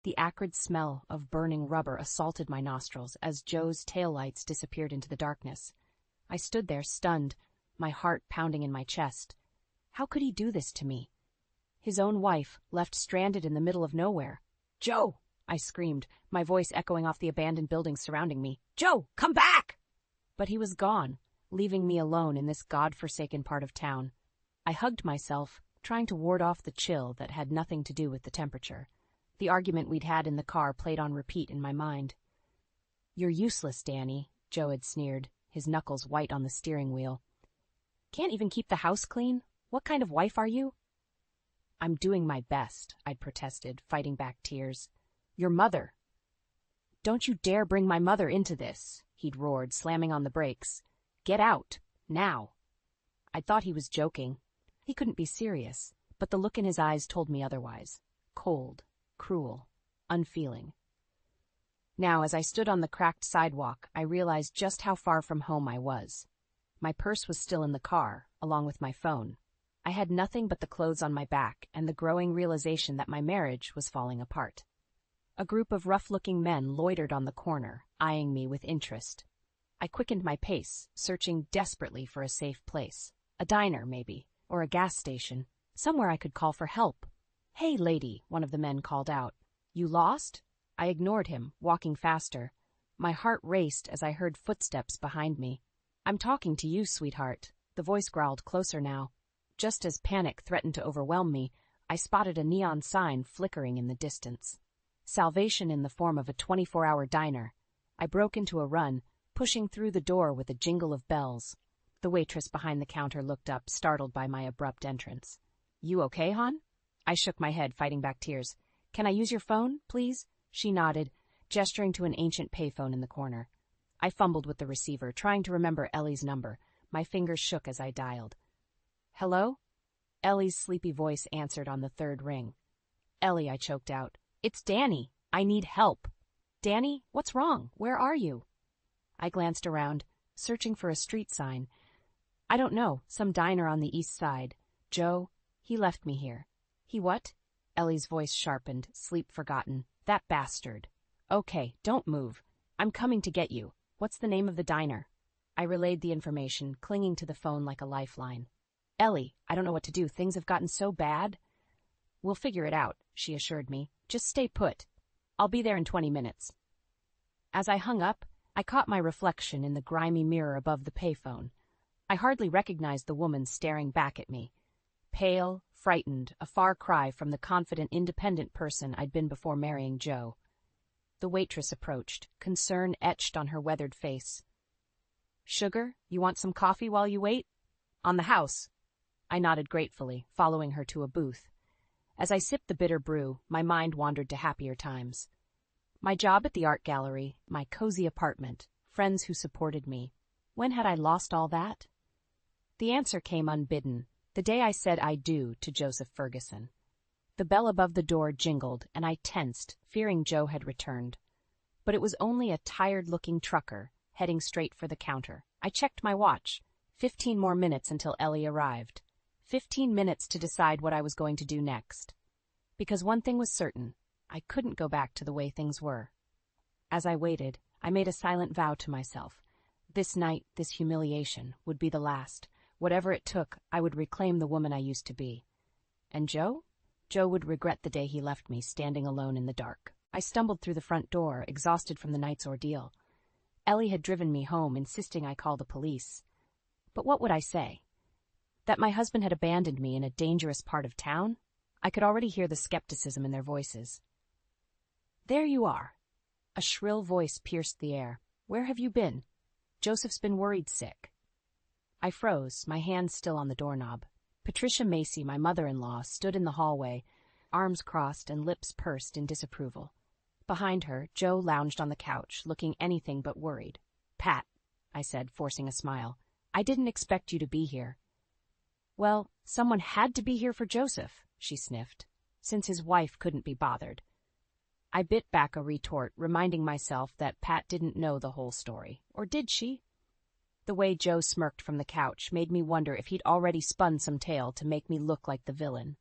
The acrid smell of burning rubber assaulted my nostrils as Joe's taillights disappeared into the darkness. I stood there stunned, my heart pounding in my chest. How could he do this to me? His own wife, left stranded in the middle of nowhere. "Joe!" I screamed, my voice echoing off the abandoned buildings surrounding me. "Joe, come back!" But he was gone, leaving me alone in this god-forsaken part of town. I hugged myself, trying to ward off the chill that had nothing to do with the temperature. The argument we'd had in the car played on repeat in my mind. "You're useless, Danny," Joe had sneered, his knuckles white on the steering wheel. "Can't even keep the house clean? What kind of wife are you?" "I'm doing my best," I'd protested, fighting back tears. "Your mother." "Don't you dare bring my mother into this," he'd roared, slamming on the brakes. "Get out, now." I thought he was joking. He couldn't be serious, but the look in his eyes told me otherwise. Cold, cruel, unfeeling. Now, as I stood on the cracked sidewalk, I realized just how far from home I was. My purse was still in the car, along with my phone. I had nothing but the clothes on my back and the growing realization that my marriage was falling apart. A group of rough-looking men loitered on the corner, eyeing me with interest. I quickened my pace, searching desperately for a safe place. A diner, maybe, or a gas station, somewhere I could call for help. "Hey, lady," one of the men called out. "You lost?" I ignored him, walking faster. My heart raced as I heard footsteps behind me. "I'm talking to you, sweetheart." The voice growled closer now. Just as panic threatened to overwhelm me, I spotted a neon sign flickering in the distance. Salvation in the form of a 24-hour diner. I broke into a run, pushing through the door with a jingle of bells. The waitress behind the counter looked up, startled by my abrupt entrance. "You okay, hon?" I shook my head, fighting back tears. "Can I use your phone, please?" She nodded, gesturing to an ancient payphone in the corner. I fumbled with the receiver, trying to remember Ellie's number. My fingers shook as I dialed. "Hello?" Ellie's sleepy voice answered on the third ring. "Ellie," I choked out. "It's Danny. I need help." "Danny, what's wrong? Where are you?" I glanced around, searching for a street sign. "I don't know, some diner on the east side. Joe, he left me here." "He what?" Ellie's voice sharpened, sleep forgotten. "That bastard." "Okay, don't move. I'm coming to get you. What's the name of the diner?" I relayed the information, clinging to the phone like a lifeline. "Ellie, I don't know what to do. Things have gotten so bad." "We'll figure it out," she assured me. "Just stay put. I'll be there in 20 minutes. As I hung up, I caught my reflection in the grimy mirror above the payphone. I hardly recognized the woman staring back at me. Pale, frightened, a far cry from the confident, independent person I'd been before marrying Joe. The waitress approached, concern etched on her weathered face. "Sugar, you want some coffee while you wait?" "On the house." I nodded gratefully, following her to a booth. As I sipped the bitter brew, my mind wandered to happier times. My job at the art gallery, my cozy apartment, friends who supported me. When had I lost all that? The answer came unbidden, the day I said I do to Joseph Ferguson. The bell above the door jingled, and I tensed, fearing Joe had returned. But it was only a tired-looking trucker, heading straight for the counter. I checked my watch. 15 more minutes until Ellie arrived. 15 minutes to decide what I was going to do next. Because one thing was certain, I couldn't go back to the way things were. As I waited, I made a silent vow to myself. This night, this humiliation, would be the last. Whatever it took, I would reclaim the woman I used to be. And Joe? Joe would regret the day he left me, standing alone in the dark. I stumbled through the front door, exhausted from the night's ordeal. Ellie had driven me home, insisting I call the police. But what would I say? That my husband had abandoned me in a dangerous part of town? I could already hear the skepticism in their voices. "There you are." A shrill voice pierced the air. "Where have you been?" "Joseph's been worried sick." I froze, my hand still on the doorknob. Patricia Macy, my mother-in-law, stood in the hallway, arms crossed and lips pursed in disapproval. Behind her, Joe lounged on the couch, looking anything but worried. "Pat," I said, forcing a smile, "I didn't expect you to be here." "Well, someone had to be here for Joseph," she sniffed, "since his wife couldn't be bothered." I bit back a retort, reminding myself that Pat didn't know the whole story. Or did she? The way Joe smirked from the couch made me wonder if he'd already spun some tale to make me look like the villain.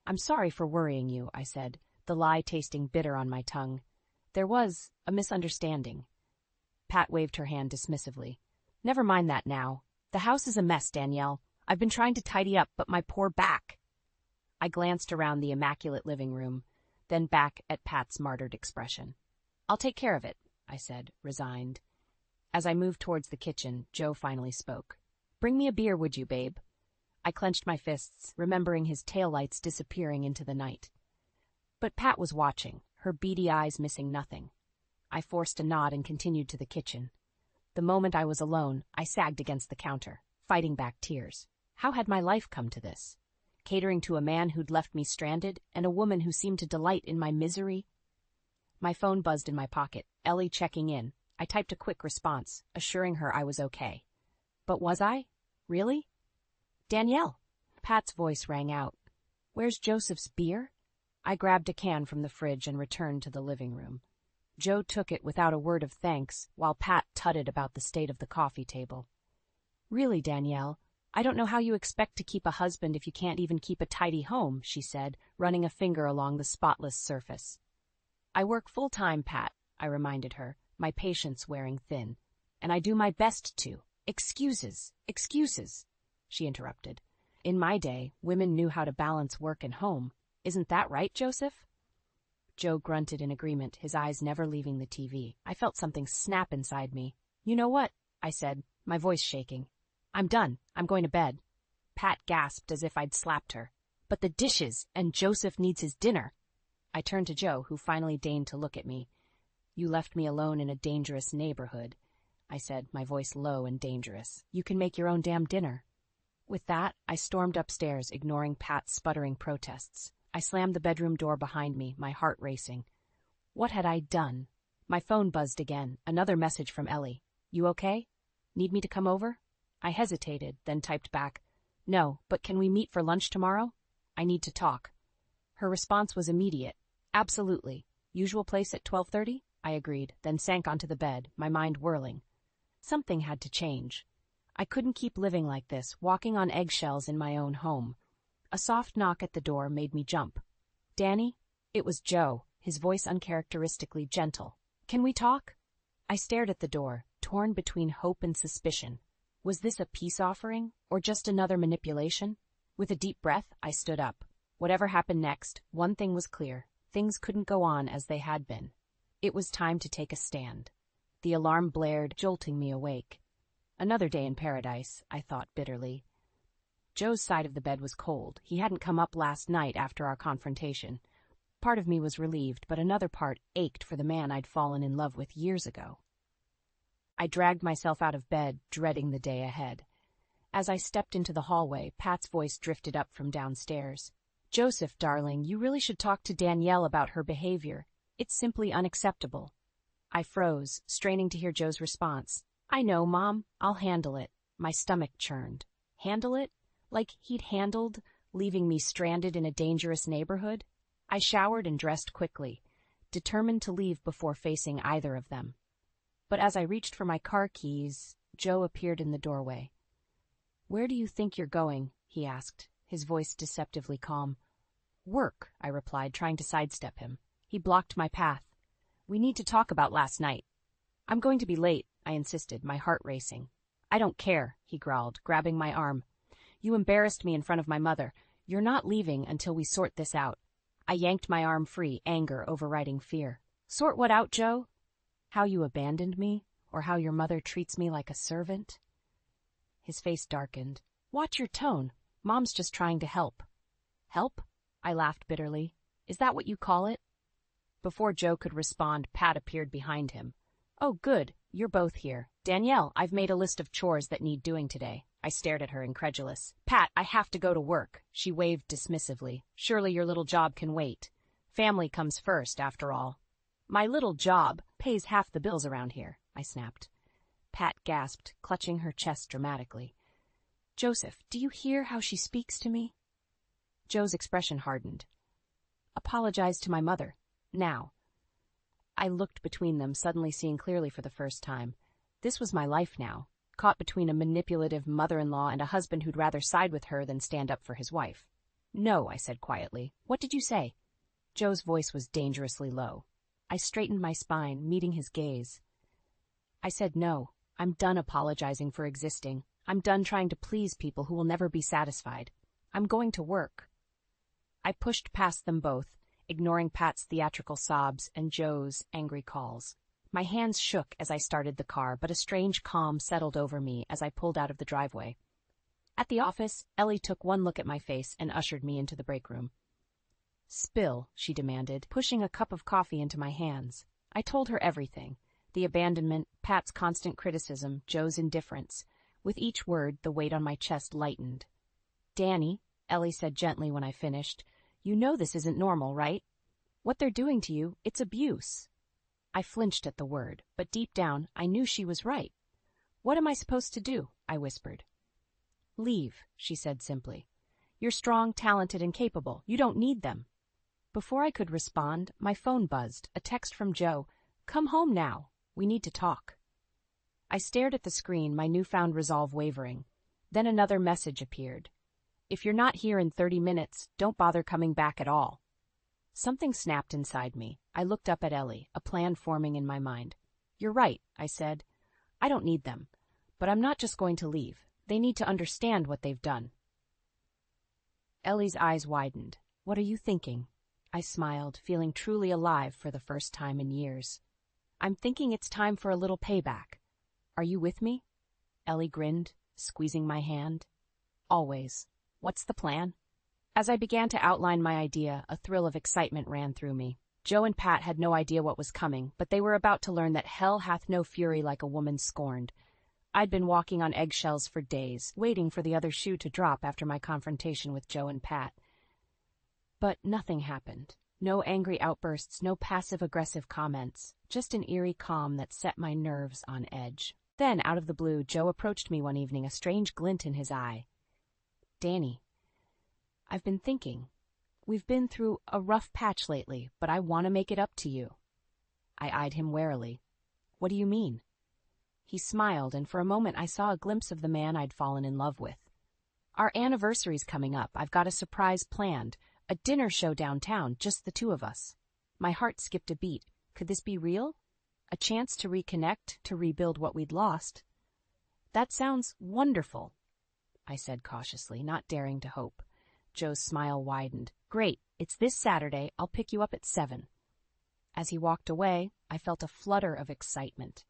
"I'm sorry for worrying you," I said, the lie tasting bitter on my tongue. There was a misunderstanding. Pat waved her hand dismissively. Never mind that now. The house is a mess, Danielle. I've been trying to tidy up, but my poor back. I glanced around the immaculate living room, then back at Pat's martyred expression. I'll take care of it, I said, resigned. As I moved towards the kitchen, Joe finally spoke. Bring me a beer, would you, babe? I clenched my fists, remembering his taillights disappearing into the night. But Pat was watching, her beady eyes missing nothing. I forced a nod and continued to the kitchen. The moment I was alone, I sagged against the counter, fighting back tears. How had my life come to this? Catering to a man who'd left me stranded, and a woman who seemed to delight in my misery? My phone buzzed in my pocket, Ellie checking in. I typed a quick response, assuring her I was okay. But was I? Really? Danielle! Pat's voice rang out. Where's Joseph's beer? I grabbed a can from the fridge and returned to the living room. Joe took it without a word of thanks, while Pat tutted about the state of the coffee table. Really, Danielle, I don't know how you expect to keep a husband if you can't even keep a tidy home, she said, running a finger along the spotless surface. I work full-time, Pat, I reminded her, my patience wearing thin. And I do my best to. Excuses, she interrupted. In my day, women knew how to balance work and home. Isn't that right, Joseph? Joe grunted in agreement, his eyes never leaving the TV. I felt something snap inside me. You know what? I said, my voice shaking. I'm done. I'm going to bed. Pat gasped as if I'd slapped her. But the dishes, and Joseph needs his dinner. I turned to Joe, who finally deigned to look at me. You left me alone in a dangerous neighborhood, I said, my voice low and dangerous. You can make your own damn dinner. With that, I stormed upstairs, ignoring Pat's sputtering protests. I slammed the bedroom door behind me, my heart racing. What had I done? My phone buzzed again, another message from Ellie. You okay? Need me to come over? I hesitated, then typed back, No, but can we meet for lunch tomorrow? I need to talk. Her response was immediate. Absolutely. Usual place at 12:30? I agreed, then sank onto the bed, my mind whirling. Something had to change. I couldn't keep living like this, walking on eggshells in my own home. A soft knock at the door made me jump. Danny? It was Joe, his voice uncharacteristically gentle. Can we talk? I stared at the door, torn between hope and suspicion. Was this a peace offering, or just another manipulation? With a deep breath, I stood up. Whatever happened next, one thing was clear. Things couldn't go on as they had been. It was time to take a stand. The alarm blared, jolting me awake. Another day in paradise, I thought bitterly. Joe's side of the bed was cold. He hadn't come up last night after our confrontation. Part of me was relieved, but another part ached for the man I'd fallen in love with years ago. I dragged myself out of bed, dreading the day ahead. As I stepped into the hallway, Pat's voice drifted up from downstairs. Joseph, darling, you really should talk to Danielle about her behavior. It's simply unacceptable. I froze, straining to hear Joe's response. I know, Mom. I'll handle it. My stomach churned. Handle it? Like he'd handled leaving me stranded in a dangerous neighborhood? I showered and dressed quickly, determined to leave before facing either of them. But as I reached for my car keys, Joe appeared in the doorway. Where do you think you're going? He asked, his voice deceptively calm. Work, I replied, trying to sidestep him. He blocked my path. We need to talk about last night. I'm going to be late, I insisted, my heart racing. I don't care, he growled, grabbing my arm. You embarrassed me in front of my mother. You're not leaving until we sort this out. I yanked my arm free, anger overriding fear. Sort what out, Joe? How you abandoned me, or how your mother treats me like a servant? His face darkened. Watch your tone. Mom's just trying to help. Help? I laughed bitterly. Is that what you call it? Before Joe could respond, Pat appeared behind him. Oh, good. You're both here. Danielle, I've made a list of chores that need doing today. I stared at her, incredulous. Pat, I have to go to work. She waved dismissively. Surely your little job can wait. Family comes first, after all. My little job pays half the bills around here, I snapped. Pat gasped, clutching her chest dramatically. Joseph, do you hear how she speaks to me? Joe's expression hardened. Apologize to my mother. Now. I looked between them, suddenly seeing clearly for the first time. This was my life now, caught between a manipulative mother-in-law and a husband who'd rather side with her than stand up for his wife. No, I said quietly. What did you say? Joe's voice was dangerously low. I straightened my spine, meeting his gaze. I said no. I'm done apologizing for existing. I'm done trying to please people who will never be satisfied. I'm going to work. I pushed past them both, ignoring Pat's theatrical sobs and Joe's angry calls. My hands shook as I started the car, but a strange calm settled over me as I pulled out of the driveway. At the office, Ellie took one look at my face and ushered me into the break room. "Spill," she demanded, pushing a cup of coffee into my hands. I told her everything. The abandonment, Pat's constant criticism, Joe's indifference. With each word, the weight on my chest lightened. "Danny," Ellie said gently when I finished, "you know this isn't normal, right? What they're doing to you, it's abuse." I flinched at the word, but deep down, I knew she was right. "What am I supposed to do?" I whispered. "Leave," she said simply. "You're strong, talented, and capable. You don't need them." Before I could respond, my phone buzzed, a text from Joe. "Come home now. We need to talk." I stared at the screen, my newfound resolve wavering. Then another message appeared. "If you're not here in 30 minutes, don't bother coming back at all." Something snapped inside me. I looked up at Ellie, a plan forming in my mind. "You're right," I said. "I don't need them. But I'm not just going to leave. They need to understand what they've done." Ellie's eyes widened. "What are you thinking?" I smiled, feeling truly alive for the first time in years. "I'm thinking it's time for a little payback. Are you with me?" Ellie grinned, squeezing my hand. "Always. What's the plan?" As I began to outline my idea, a thrill of excitement ran through me. Joe and Pat had no idea what was coming, but they were about to learn that hell hath no fury like a woman scorned. I'd been walking on eggshells for days, waiting for the other shoe to drop after my confrontation with Joe and Pat. But nothing happened. No angry outbursts, no passive-aggressive comments, just an eerie calm that set my nerves on edge. Then, out of the blue, Joe approached me one evening, a strange glint in his eye. "Danny, I've been thinking. We've been through a rough patch lately, but I want to make it up to you." I eyed him warily. "What do you mean?" He smiled, and for a moment I saw a glimpse of the man I'd fallen in love with. "Our anniversary's coming up. I've got a surprise planned. A dinner show downtown, just the two of us." My heart skipped a beat. Could this be real? A chance to reconnect, to rebuild what we'd lost? "That sounds wonderful," I said cautiously, not daring to hope. Joe's smile widened. "Great. It's this Saturday. I'll pick you up at 7. As he walked away, I felt a flutter of excitement.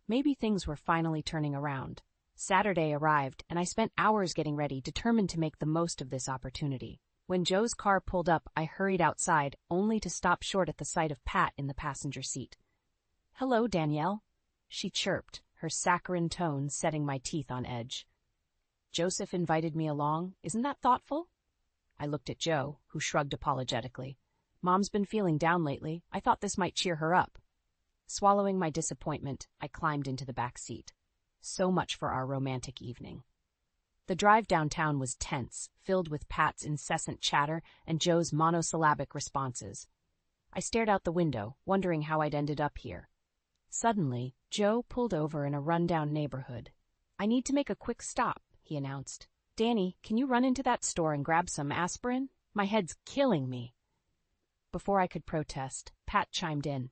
Maybe things were finally turning around. Saturday arrived, and I spent hours getting ready, determined to make the most of this opportunity. When Joe's car pulled up, I hurried outside, only to stop short at the sight of Pat in the passenger seat. "Hello, Danielle," she chirped, her saccharine tone setting my teeth on edge. "Joseph invited me along. Isn't that thoughtful?" I looked at Joe, who shrugged apologetically. "Mom's been feeling down lately. I thought this might cheer her up." Swallowing my disappointment, I climbed into the back seat. So much for our romantic evening. The drive downtown was tense, filled with Pat's incessant chatter and Joe's monosyllabic responses. I stared out the window, wondering how I'd ended up here. Suddenly, Joe pulled over in a rundown neighborhood. "I need to make a quick stop," he announced. "Danny, can you run into that store and grab some aspirin? My head's killing me." Before I could protest, Pat chimed in.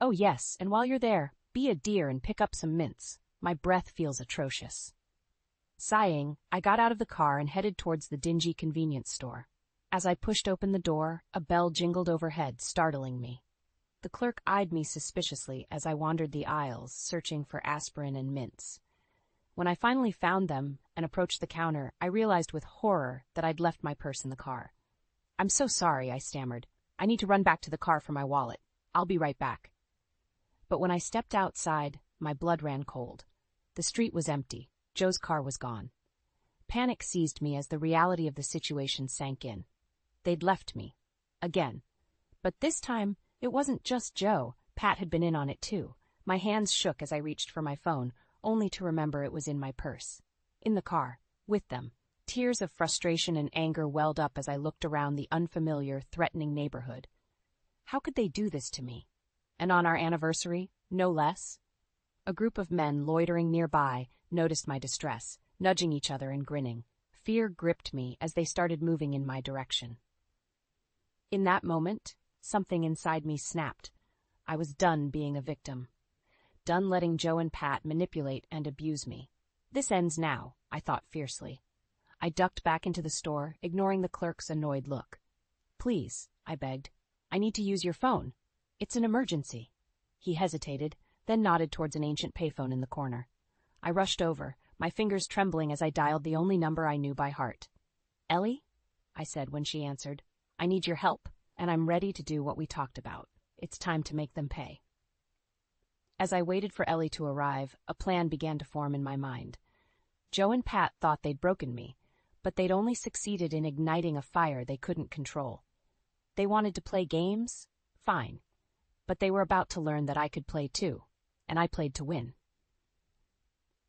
"Oh yes, and while you're there, be a dear and pick up some mints. My breath feels atrocious." Sighing, I got out of the car and headed towards the dingy convenience store. As I pushed open the door, a bell jingled overhead, startling me. The clerk eyed me suspiciously as I wandered the aisles, searching for aspirin and mints. When I finally found them and approached the counter, I realized with horror that I'd left my purse in the car. "I'm so sorry," I stammered. "I need to run back to the car for my wallet. I'll be right back." But when I stepped outside, my blood ran cold. The street was empty. Joe's car was gone. Panic seized me as the reality of the situation sank in. They'd left me. Again. But this time, it wasn't just Joe. Pat had been in on it too. My hands shook as I reached for my phone, only to remember it was in my purse. In the car, with them. Tears of frustration and anger welled up as I looked around the unfamiliar, threatening neighborhood. How could they do this to me? And on our anniversary, no less? A group of men loitering nearby noticed my distress, nudging each other and grinning. Fear gripped me as they started moving in my direction. In that moment, something inside me snapped. I was done being a victim. Done letting Joe and Pat manipulate and abuse me. This ends now, I thought fiercely. I ducked back into the store, ignoring the clerk's annoyed look. Please, I begged. I need to use your phone. It's an emergency. He hesitated, then nodded towards an ancient payphone in the corner. I rushed over, my fingers trembling as I dialed the only number I knew by heart. Ellie? I said when she answered. I need your help, and I'm ready to do what we talked about. It's time to make them pay. As I waited for Ellie to arrive, a plan began to form in my mind. Joe and Pat thought they'd broken me, but they'd only succeeded in igniting a fire they couldn't control. They wanted to play games? Fine. But they were about to learn that I could play too, and I played to win.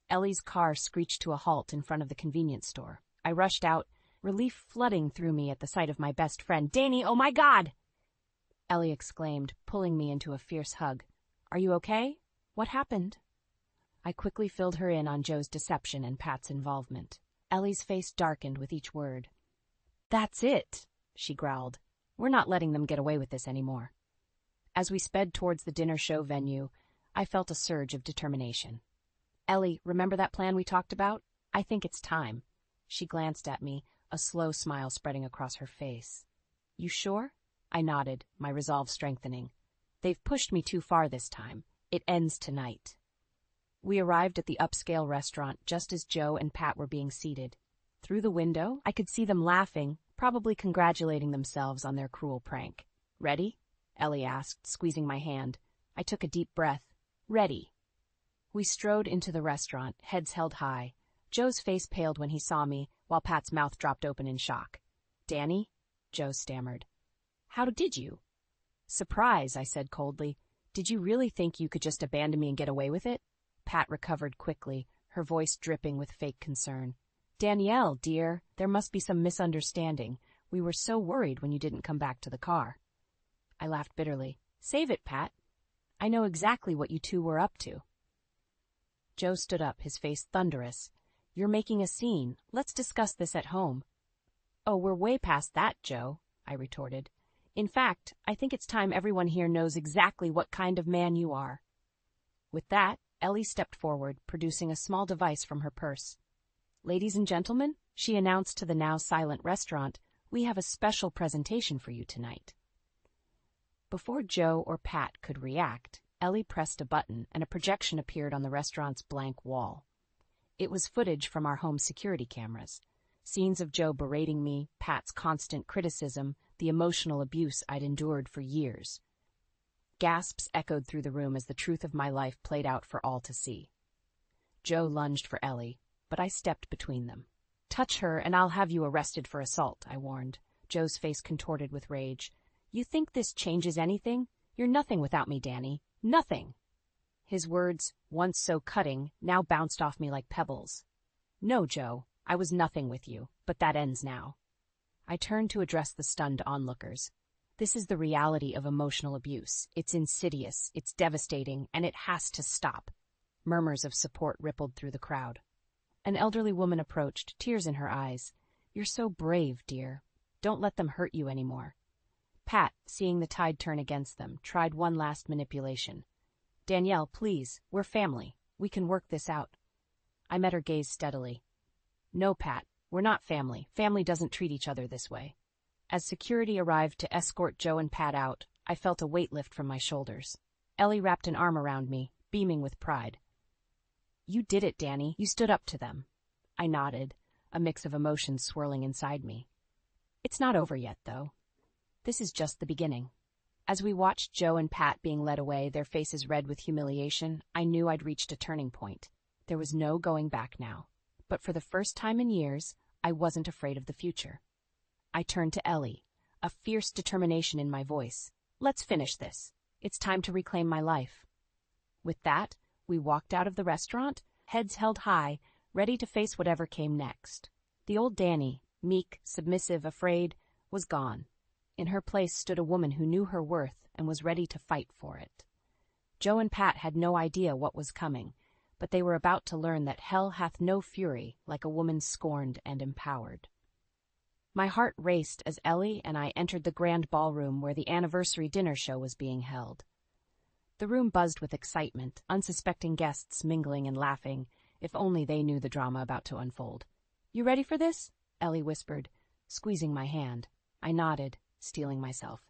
Ellie's car screeched to a halt in front of the convenience store. I rushed out, relief flooding through me at the sight of my best friend. Danny, oh my God! Ellie exclaimed, pulling me into a fierce hug. Are you okay? What happened? I quickly filled her in on Joe's deception and Pat's involvement. Ellie's face darkened with each word. That's it, she growled. We're not letting them get away with this anymore. As we sped towards the dinner show venue, I felt a surge of determination. Ellie, remember that plan we talked about? I think it's time. She glanced at me, a slow smile spreading across her face. You sure? I nodded, my resolve strengthening. They've pushed me too far this time. It ends tonight. We arrived at the upscale restaurant just as Joe and Pat were being seated. Through the window, I could see them laughing, probably congratulating themselves on their cruel prank. Ready? Ellie asked, squeezing my hand. I took a deep breath. Ready. We strode into the restaurant, heads held high. Joe's face paled when he saw me, while Pat's mouth dropped open in shock. Danny? Joe stammered. How did you? Surprise, I said coldly. Did you really think you could just abandon me and get away with it? Pat recovered quickly, her voice dripping with fake concern. Danielle, dear, there must be some misunderstanding. We were so worried when you didn't come back to the car. I laughed bitterly. Save it, Pat. I know exactly what you two were up to. Joe stood up, his face thunderous. You're making a scene. Let's discuss this at home. Oh, we're way past that, Joe, I retorted. In fact, I think it's time everyone here knows exactly what kind of man you are. With that, Ellie stepped forward, producing a small device from her purse. Ladies and gentlemen, she announced to the now silent restaurant, we have a special presentation for you tonight. Before Joe or Pat could react, Ellie pressed a button and a projection appeared on the restaurant's blank wall. It was footage from our home security cameras. Scenes of Joe berating me, Pat's constant criticism, the emotional abuse I'd endured for years. Gasps echoed through the room as the truth of my life played out for all to see. Joe lunged for Ellie, but I stepped between them. Touch her and I'll have you arrested for assault, I warned. Joe's face contorted with rage. You think this changes anything? You're nothing without me, Danny. Nothing. His words, once so cutting, now bounced off me like pebbles. No, Joe, I was nothing with you, but that ends now. I turned to address the stunned onlookers. This is the reality of emotional abuse. It's insidious, it's devastating, and it has to stop. Murmurs of support rippled through the crowd. An elderly woman approached, tears in her eyes. You're so brave, dear. Don't let them hurt you anymore. Pat, seeing the tide turn against them, tried one last manipulation. Danielle, please, we're family. We can work this out. I met her gaze steadily. No, Pat, we're not family. Family doesn't treat each other this way. As security arrived to escort Joe and Pat out, I felt a weight lift from my shoulders. Ellie wrapped an arm around me, beaming with pride. You did it, Danny. You stood up to them. I nodded, a mix of emotions swirling inside me. It's not over yet, though. This is just the beginning. As we watched Joe and Pat being led away, their faces red with humiliation, I knew I'd reached a turning point. There was no going back now. But for the first time in years, I wasn't afraid of the future. I turned to Ellie, a fierce determination in my voice. Let's finish this. It's time to reclaim my life. With that, we walked out of the restaurant, heads held high, ready to face whatever came next. The old Danny, meek, submissive, afraid, was gone. In her place stood a woman who knew her worth and was ready to fight for it. Joe and Pat had no idea what was coming, but they were about to learn that hell hath no fury like a woman scorned and empowered. My heart raced as Ellie and I entered the grand ballroom where the anniversary dinner show was being held. The room buzzed with excitement, unsuspecting guests mingling and laughing, if only they knew the drama about to unfold. "You ready for this?" Ellie whispered, squeezing my hand. I nodded, steeling myself.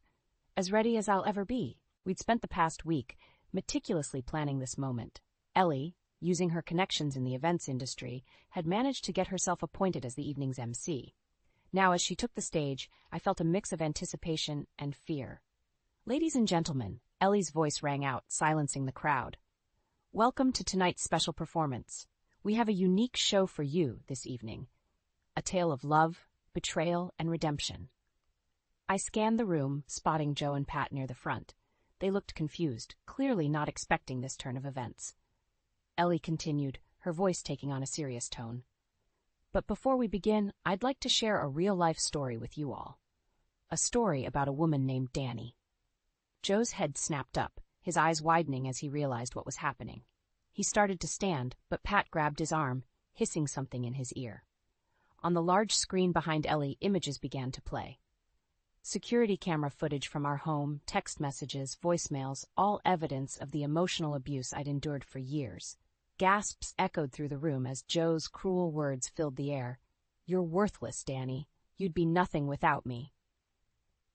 As ready as I'll ever be. We'd spent the past week meticulously planning this moment. Ellie, using her connections in the events industry, had managed to get herself appointed as the evening's MC. Now, as she took the stage, I felt a mix of anticipation and fear. "Ladies and gentlemen," Ellie's voice rang out, silencing the crowd. "Welcome to tonight's special performance. We have a unique show for you this evening. A tale of love, betrayal, and redemption." I scanned the room, spotting Joe and Pat near the front. They looked confused, clearly not expecting this turn of events. Ellie continued, her voice taking on a serious tone. "But before we begin, I'd like to share a real-life story with you all. A story about a woman named Danny." Joe's head snapped up, his eyes widening as he realized what was happening. He started to stand, but Pat grabbed his arm, hissing something in his ear. On the large screen behind Ellie, images began to play. Security camera footage from our home, text messages, voicemails, all evidence of the emotional abuse I'd endured for years. Gasps echoed through the room as Joe's cruel words filled the air. "You're worthless, Danny. You'd be nothing without me."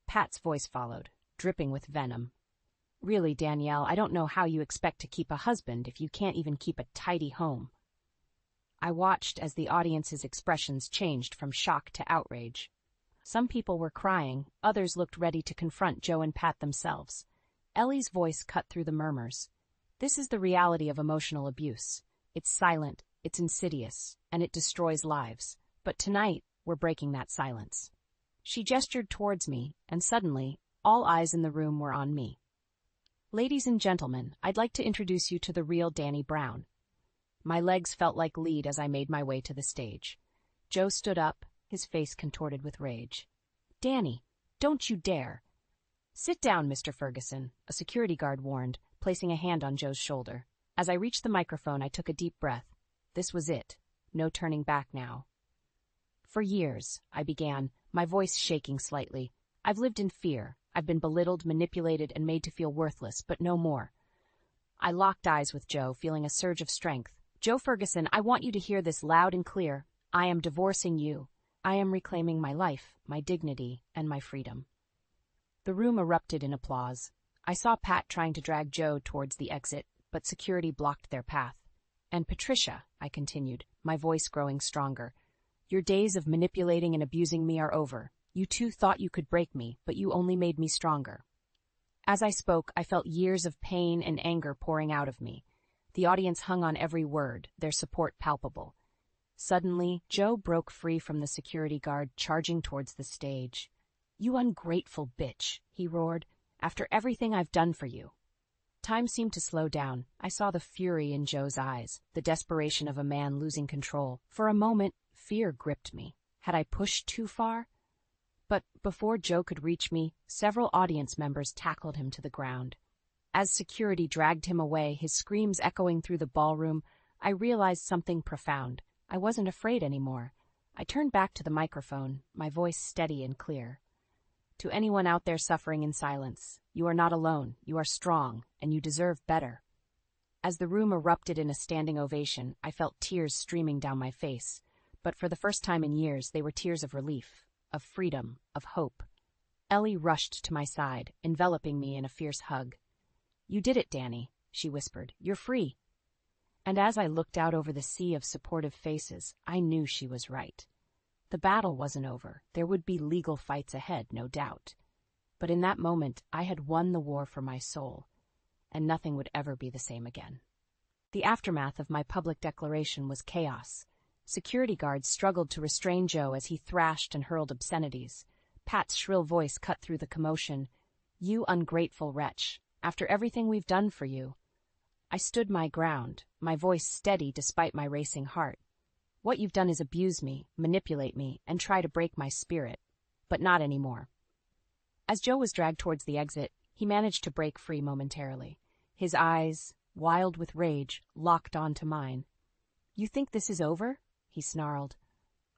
Pat's voice followed, dripping with venom. "Really, Danielle, I don't know how you expect to keep a husband if you can't even keep a tidy home." I watched as the audience's expressions changed from shock to outrage. Some people were crying, others looked ready to confront Joe and Pat themselves. Ellie's voice cut through the murmurs. "This is the reality of emotional abuse. It's silent, it's insidious, and it destroys lives. But tonight, we're breaking that silence." She gestured towards me, and suddenly, all eyes in the room were on me. "Ladies and gentlemen, I'd like to introduce you to the real Danny Brown." My legs felt like lead as I made my way to the stage. Joe stood up, his face contorted with rage. "Danny, don't you dare." "Sit down, Mr. Ferguson," a security guard warned, placing a hand on Joe's shoulder. As I reached the microphone, I took a deep breath. This was it. No turning back now. "For years," I began, my voice shaking slightly, "I've lived in fear. I've been belittled, manipulated, and made to feel worthless, but no more." I locked eyes with Joe, feeling a surge of strength. "Joe Ferguson, I want you to hear this loud and clear. I am divorcing you. I am reclaiming my life, my dignity, and my freedom." The room erupted in applause. I saw Pat trying to drag Joe towards the exit, but security blocked their path. "And Patricia," I continued, my voice growing stronger, "your days of manipulating and abusing me are over. You too thought you could break me, but you only made me stronger." As I spoke, I felt years of pain and anger pouring out of me. The audience hung on every word, their support palpable. Suddenly, Joe broke free from the security guard, charging towards the stage. "You ungrateful bitch," he roared, "after everything I've done for you." Time seemed to slow down. I saw the fury in Joe's eyes, the desperation of a man losing control. For a moment, fear gripped me. Had I pushed too far? But before Joe could reach me, several audience members tackled him to the ground. As security dragged him away, his screams echoing through the ballroom, I realized something profound. I wasn't afraid anymore. I turned back to the microphone, my voice steady and clear. "To anyone out there suffering in silence, you are not alone, you are strong, and you deserve better." As the room erupted in a standing ovation, I felt tears streaming down my face, but for the first time in years, they were tears of relief, of freedom, of hope. Ellie rushed to my side, enveloping me in a fierce hug. "You did it, Danny," she whispered. "You're free." And as I looked out over the sea of supportive faces, I knew she was right. The battle wasn't over. There would be legal fights ahead, no doubt. But in that moment, I had won the war for my soul, and nothing would ever be the same again. The aftermath of my public declaration was chaos. Security guards struggled to restrain Joe as he thrashed and hurled obscenities. Pat's shrill voice cut through the commotion. "You ungrateful wretch. After everything we've done for you." I stood my ground, my voice steady despite my racing heart. "What you've done is abuse me, manipulate me, and try to break my spirit. But not anymore." As Joe was dragged towards the exit, he managed to break free momentarily. His eyes, wild with rage, locked onto mine. "You think this is over?" he snarled.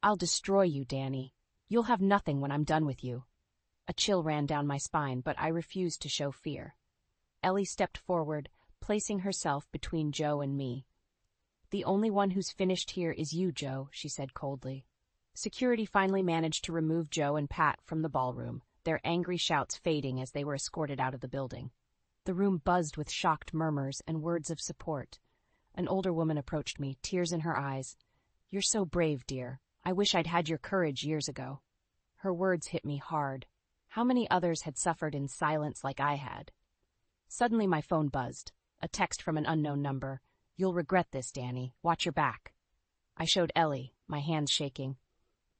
"I'll destroy you, Danny." You'll have nothing when I'm done with you. A chill ran down my spine, but I refused to show fear. Ellie stepped forward, placing herself between Joe and me. The only one who's finished here is you, Joe, she said coldly. Security finally managed to remove Joe and Pat from the ballroom, their angry shouts fading as they were escorted out of the building. The room buzzed with shocked murmurs and words of support. An older woman approached me, tears in her eyes. "You're so brave, dear. I wish I'd had your courage years ago." Her words hit me hard. How many others had suffered in silence like I had? Suddenly my phone buzzed. A text from an unknown number. "You'll regret this, Danny. Watch your back." I showed Ellie, my hands shaking.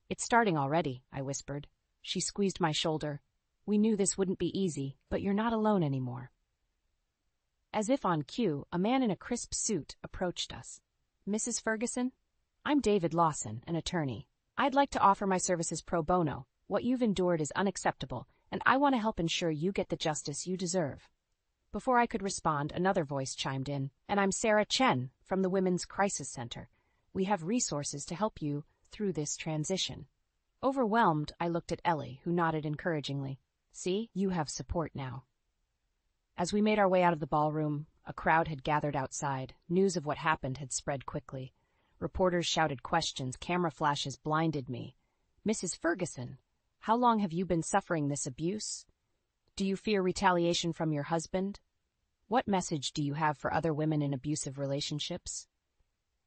"It's starting already," I whispered. She squeezed my shoulder. "We knew this wouldn't be easy, but you're not alone anymore." As if on cue, a man in a crisp suit approached us. "Mrs. Ferguson? I'm David Lawson, an attorney. I'd like to offer my services pro bono. What you've endured is unacceptable, and I want to help ensure you get the justice you deserve." Before I could respond, another voice chimed in. "And I'm Sarah Chen from the Women's Crisis Center. We have resources to help you through this transition." Overwhelmed, I looked at Ellie, who nodded encouragingly. "See, you have support now." As we made our way out of the ballroom, a crowd had gathered outside. News of what happened had spread quickly. Reporters shouted questions, camera flashes blinded me. "Mrs. Ferguson, how long have you been suffering this abuse? Do you fear retaliation from your husband? What message do you have for other women in abusive relationships?"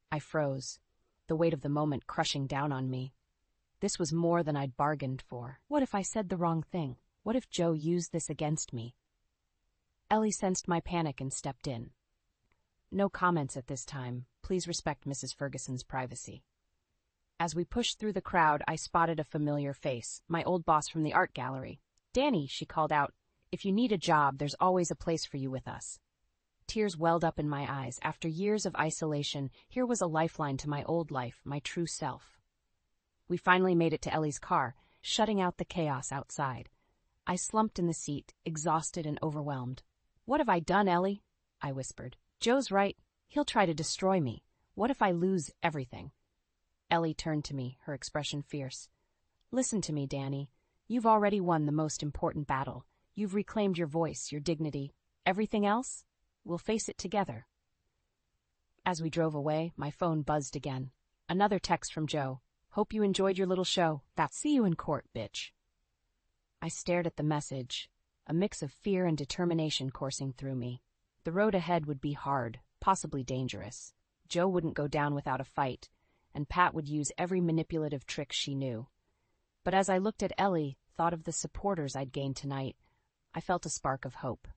I froze, the weight of the moment crushing down on me. This was more than I'd bargained for. What if I said the wrong thing? What if Joe used this against me? Ellie sensed my panic and stepped in. "No comments at this time. Please respect Mrs. Ferguson's privacy." As we pushed through the crowd, I spotted a familiar face, my old boss from the art gallery. "Danny," she called out, "if you need a job, there's always a place for you with us." Tears welled up in my eyes. After years of isolation, here was a lifeline to my old life, my true self. We finally made it to Ellie's car, shutting out the chaos outside. I slumped in the seat, exhausted and overwhelmed. "What have I done, Ellie?" I whispered. "Joe's right. He'll try to destroy me. What if I lose everything?" Ellie turned to me, her expression fierce. "Listen to me, Danny. You've already won the most important battle. You've reclaimed your voice, your dignity. Everything else? We'll face it together." As we drove away, my phone buzzed again. Another text from Joe. "Hope you enjoyed your little show. See you in court, bitch." I stared at the message, a mix of fear and determination coursing through me. The road ahead would be hard, possibly dangerous. Joe wouldn't go down without a fight, and Pat would use every manipulative trick she knew. But as I looked at Ellie, thought of the supporters I'd gained tonight, I felt a spark of hope.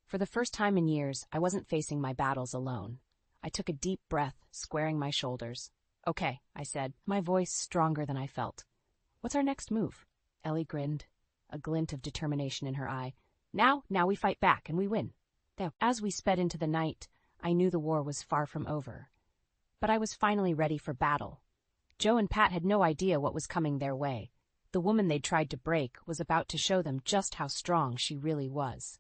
For the first time in years, I wasn't facing my battles alone. I took a deep breath, squaring my shoulders. "Okay," I said, my voice stronger than I felt. "What's our next move?" Ellie grinned, a glint of determination in her eye. Now we fight back, and we win." As we sped into the night, I knew the war was far from over. But I was finally ready for battle. Joe and Pat had no idea what was coming their way. The woman they'd tried to break was about to show them just how strong she really was.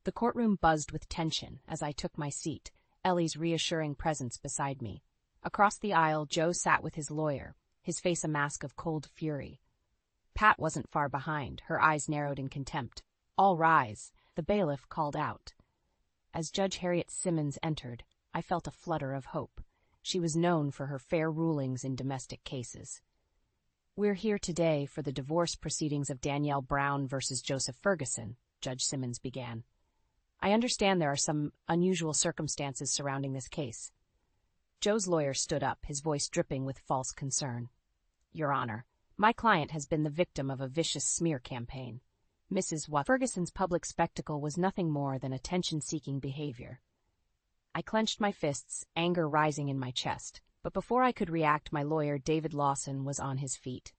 The courtroom buzzed with tension as I took my seat, Ellie's reassuring presence beside me. Across the aisle, Joe sat with his lawyer, his face a mask of cold fury. Pat wasn't far behind, her eyes narrowed in contempt. "All rise," the bailiff called out. As Judge Harriet Simmons entered, I felt a flutter of hope. She was known for her fair rulings in domestic cases. "We're here today for the divorce proceedings of Danielle Brown versus Joseph Ferguson," Judge Simmons began. "I understand there are some unusual circumstances surrounding this case." Joe's lawyer stood up, his voice dripping with false concern. "Your Honor, my client has been the victim of a vicious smear campaign. Mrs. Ferguson's public spectacle was nothing more than attention-seeking behavior." I clenched my fists, anger rising in my chest. But before I could react, my lawyer, David Lawson, was on his feet.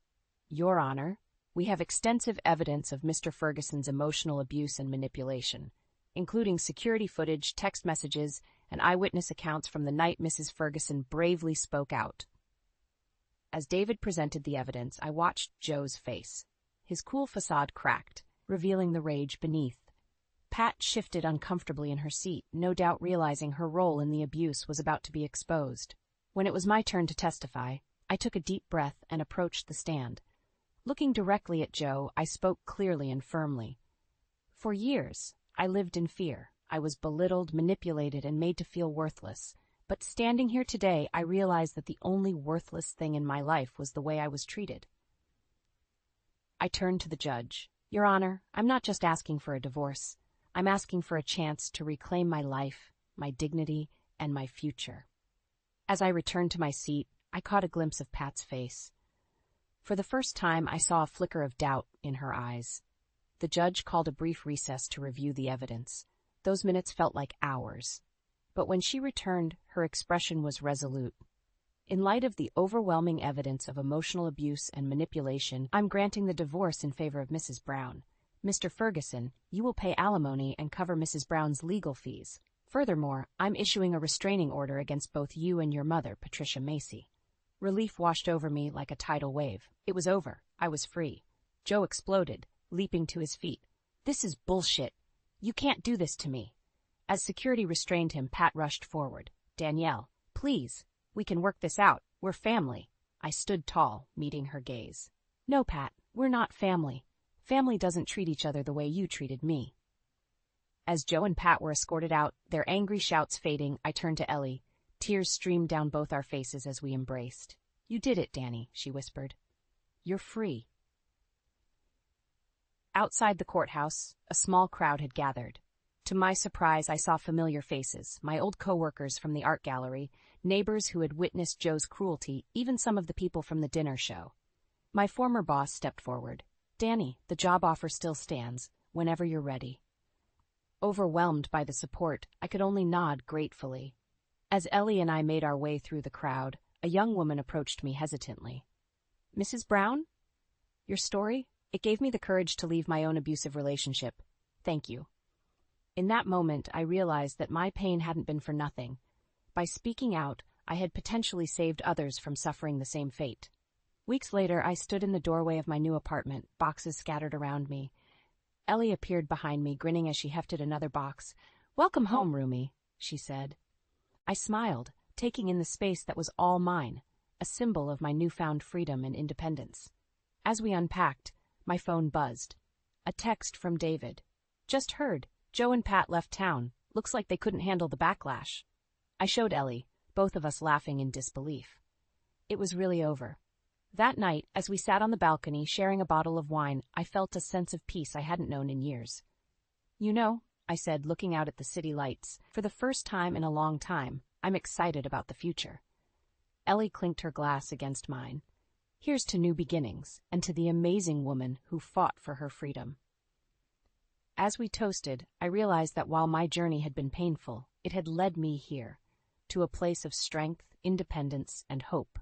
"Your Honor, we have extensive evidence of Mr. Ferguson's emotional abuse and manipulation, including security footage, text messages, and eyewitness accounts from the night Mrs. Ferguson bravely spoke out." As David presented the evidence, I watched Joe's face. His cool facade cracked, revealing the rage beneath. Pat shifted uncomfortably in her seat, no doubt realizing her role in the abuse was about to be exposed. When it was my turn to testify, I took a deep breath and approached the stand. Looking directly at Joe, I spoke clearly and firmly. For years, I lived in fear. I was belittled, manipulated, and made to feel worthless. But standing here today, I realize that the only worthless thing in my life was the way I was treated. I turned to the judge. Your Honor, I'm not just asking for a divorce. I'm asking for a chance to reclaim my life, my dignity, and my future. As I returned to my seat, I caught a glimpse of Pat's face. For the first time, I saw a flicker of doubt in her eyes. The judge called a brief recess to review the evidence. Those minutes felt like hours. But when she returned, her expression was resolute. In light of the overwhelming evidence of emotional abuse and manipulation, I'm granting the divorce in favor of Mrs. Brown. Mr. Ferguson, you will pay alimony and cover Mrs. Brown's legal fees. Furthermore, I'm issuing a restraining order against both you and your mother, Patricia Macy. Relief washed over me like a tidal wave. It was over. I was free. Joe exploded, leaping to his feet. This is bullshit. You can't do this to me. As security restrained him, Pat rushed forward. Danielle, please. We can work this out. We're family. I stood tall, meeting her gaze. No, Pat, we're not family. Family doesn't treat each other the way you treated me. As Joe and Pat were escorted out, their angry shouts fading, I turned to Ellie. Tears streamed down both our faces as we embraced. You did it, Danny, she whispered. You're free. Outside the courthouse, a small crowd had gathered. To my surprise, I saw familiar faces, my old co-workers from the art gallery, neighbors who had witnessed Joe's cruelty, even some of the people from the dinner show. My former boss stepped forward. Danny, the job offer still stands, whenever you're ready. Overwhelmed by the support, I could only nod gratefully. As Ellie and I made our way through the crowd, a young woman approached me hesitantly. Mrs. Brown? Your story? It gave me the courage to leave my own abusive relationship. Thank you. In that moment, I realized that my pain hadn't been for nothing. By speaking out, I had potentially saved others from suffering the same fate. Weeks later, I stood in the doorway of my new apartment, boxes scattered around me. Ellie appeared behind me, grinning as she hefted another box. Welcome home, Rumi, she said. I smiled, taking in the space that was all mine, a symbol of my newfound freedom and independence. As we unpacked, my phone buzzed. A text from David. Just heard. Joe and Pat left town. Looks like they couldn't handle the backlash. I showed Ellie, both of us laughing in disbelief. It was really over. That night, as we sat on the balcony sharing a bottle of wine, I felt a sense of peace I hadn't known in years. You know, I said, looking out at the city lights, for the first time in a long time, I'm excited about the future. Ellie clinked her glass against mine. Here's to new beginnings, and to the amazing woman who fought for her freedom. As we toasted, I realized that while my journey had been painful, it had led me here, to a place of strength, independence, and hope.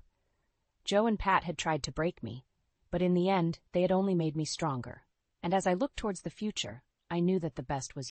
Joe and Pat had tried to break me, but in the end, they had only made me stronger. And as I looked towards the future, I knew that the best was